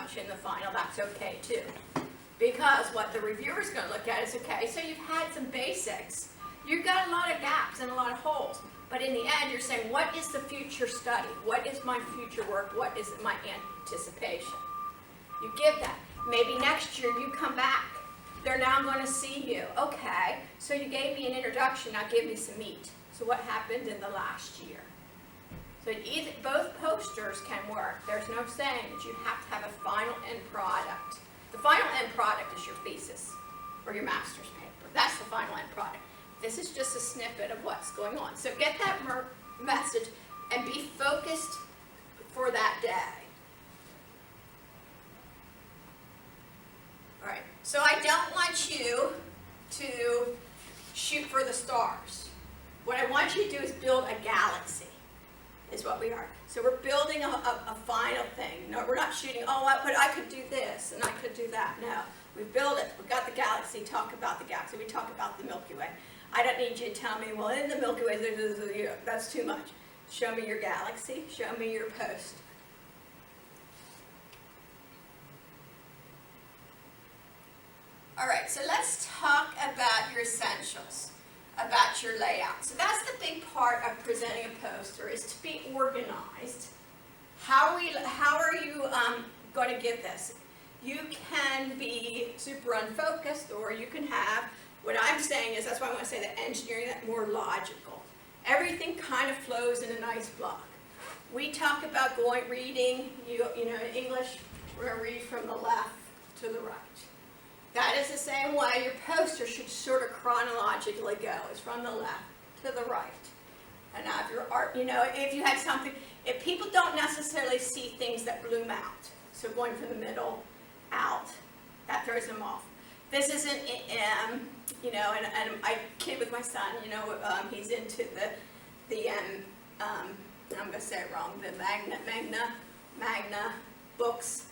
much in the final, that's okay too. Because what the reviewer is going to look at is, okay, so you've had some basics. You've got a lot of gaps and a lot of holes. But in the end, you're saying, what is the future study? What is my future work? What is my anticipation? You give that. Maybe next year you come back. They're now going to see you. Okay, so you gave me an introduction, now give me some meat. So what happened in the last year? So both posters can work. There's no saying that you have to have a final end product. The final end product is your thesis or your master's paper. That's the final end product. This is just a snippet of what's going on. So get that message and be focused for that day. All right, so I don't want you to shoot for the stars. What I want you to do is build a galaxy, is what we are. So we're building a final thing. No, we're not shooting, but I could do this and I could do that. No, we build it. We've got the galaxy, talk about the galaxy. We talk about the Milky Way. I don't need you to tell me, well, in the Milky Way, that's too much. Show me your galaxy. Show me your post. All right, so let's talk about your essentials, about your layout. So that's the big part of presenting a poster, is to be organized. How are you going to give this? You can be super unfocused, or you can have, what I'm saying is, that's why I want to say that engineering, that more logical. Everything kind of flows in a nice block. We talk about reading, you know, in English, we're going to read from the left to the right. That is the same way your poster should sort of chronologically go. It's from the left to the right. And now if your art, you know, if you had something, if people don't necessarily see things that bloom out, so going from the middle out, that throws them off. This isn't, you know, and I kid with my son, you know, he's into I'm going to say it wrong, the Magna books.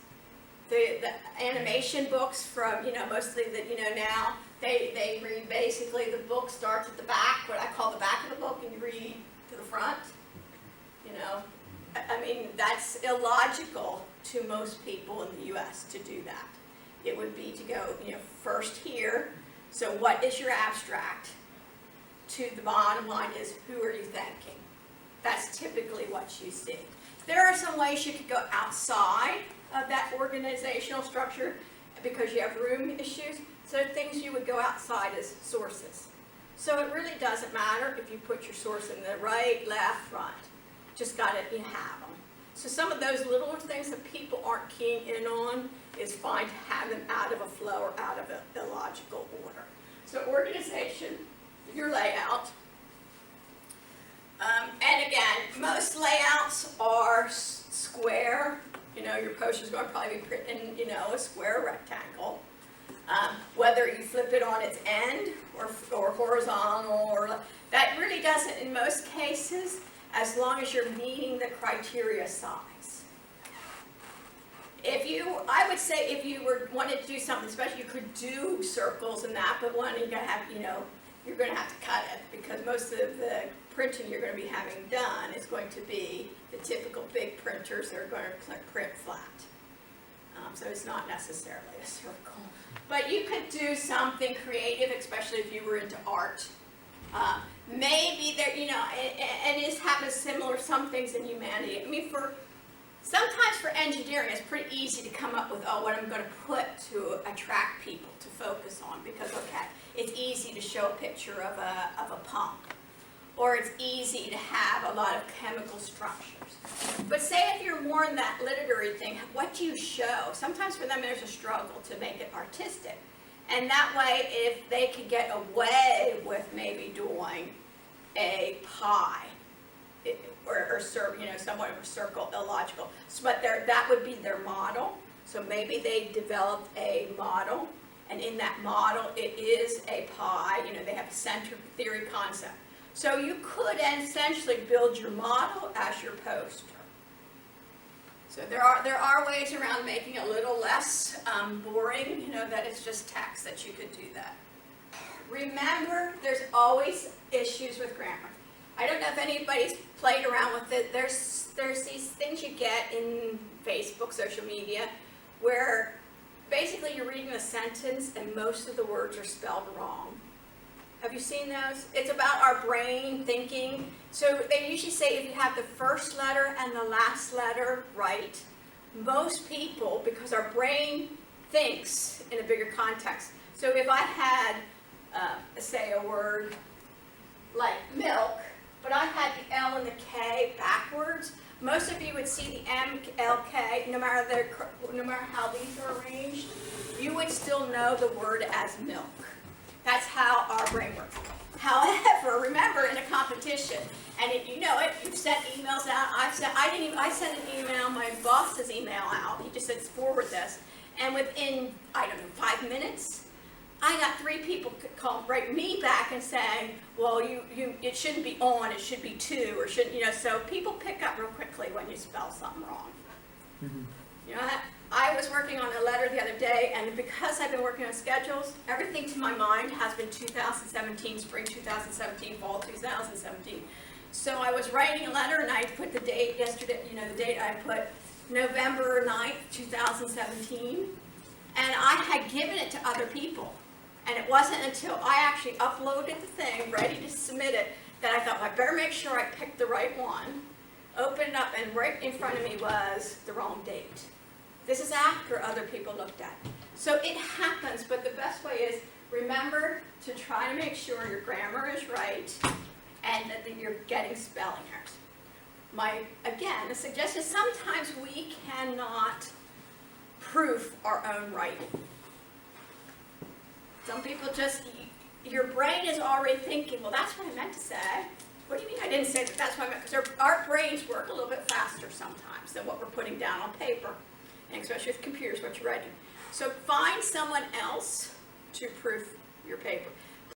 The animation books from, you know, mostly that, you know, now they read basically, the book starts at the back, what I call the back of the book, and you read to the front. You know, I mean, that's illogical to most people in the U.S. to do that. It would be to go, you know, first here. So what is your abstract? To the bottom line is, who are you thanking? That's typically what you see. There are some ways you could go outside of that organizational structure because you have room issues. So things you would go outside as sources. So it really doesn't matter if you put your source in the right, left, front. Just got it, you have them. So some of those little things that people aren't keying in on is fine to have them out of a flow or out of a illogical order. So organization, your layout. And again, most layouts are square. You know, your poster's going to probably be in, you know, a square rectangle. Whether you flip it on its end or horizontal, or that really doesn't, in most cases, as long as you're meeting the criteria size. I would say if you wanted to do something special, you could do circles and that, but one, you're going to have, you know, you're going to have to cut it, because most of the printing you're going to be having done is going to be the typical big printers that are going to print flat. So it's not necessarily a circle. But you could do something creative, especially if you were into art. Maybe there, you know, and it happens similar, some things in humanity. I mean, sometimes for engineering, it's pretty easy to come up with, what I'm going to put to attract people to focus on, because, okay, it's easy to show a picture of a pump, or it's easy to have a lot of chemical structures. But say if you're more in that literary thing, what do you show? Sometimes for them there's a struggle to make it artistic. And that way, if they could get away with maybe doing a pie, or you know, somewhat of a circle, illogical. But that would be their model. So maybe they developed a model, and in that model it is a pie. You know, they have a center theory concept. So you could essentially build your model as your poster. So there are ways around making it a little less boring, you know, that it's just text, that you could do that. Remember, there's always issues with grammar. I don't know if anybody's played around with it. There's these things you get in Facebook, social media, where basically you're reading a sentence and most of the words are spelled wrong. Have you seen those? It's about our brain thinking. So they usually say if you have the first letter and the last letter right, most people, because our brain thinks in a bigger context. So if I had, say, a word like milk, but I had the L and the K backwards, most of you would see the M, L, K, no matter how these are arranged, you would still know the word as milk. That's how our brain works. However, remember in a competition, and if you know it, you've sent emails out. I sent an email, my boss's email out. He just said forward this, and within 5 minutes, I got 3 people write me back and saying, well, it shouldn't be on, it should be to, or shouldn't, so people pick up real quickly when you spell something wrong. Mm-hmm. I was working on a letter the other day, and because I've been working on schedules, everything to my mind has been 2017, spring 2017, fall 2017. So I was writing a letter, and I put the date yesterday, the date I put November 9th, 2017, and I had given it to other people. And it wasn't until I actually uploaded the thing, ready to submit it, that I thought, well, I better make sure I picked the right one. Opened up, and right in front of me was the wrong date. This is after other people looked at it. So it happens, but the best way is remember to try to make sure your grammar is right and that you're getting spelling errors. Again, the suggestion is sometimes we cannot proof our own writing. Some people your brain is already thinking, well, that's what I meant to say. What do you mean I didn't say that? That's what I meant. Because our brains work a little bit faster sometimes than what we're putting down on paper, and especially with computers, what you're writing. So find someone else to proof your paper.